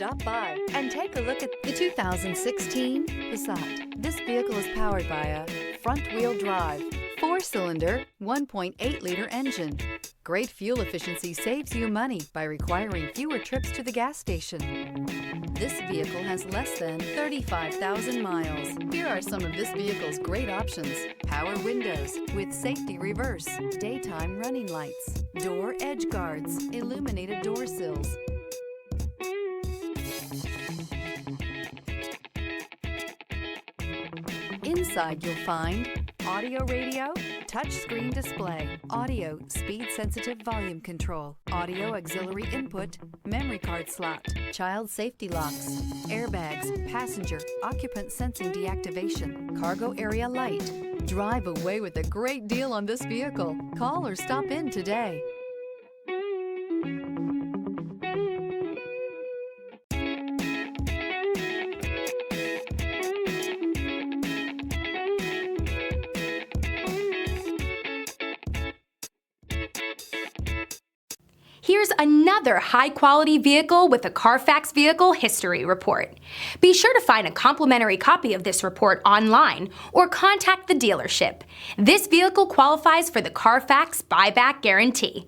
Stop by and take a look at the 2016 Passat. This vehicle is powered by a front-wheel drive, 4-cylinder, 1.8-liter engine. Great fuel efficiency saves you money by requiring fewer trips to the gas station. This vehicle has less than 35,000 miles. Here are some of this vehicle's great options: power windows with safety reverse, daytime running lights, door edge guards, illuminated door sills. Inside you'll find audio radio, touchscreen display, audio speed-sensitive volume control, audio auxiliary input, memory card slot, child safety locks, airbags, passenger, occupant sensing deactivation, cargo area light. Drive away with a great deal on this vehicle. Call or stop in today. Here's another high-quality vehicle with a Carfax Vehicle History Report. Be sure to find a complimentary copy of this report online or contact the dealership. This vehicle qualifies for the Carfax Buyback Guarantee.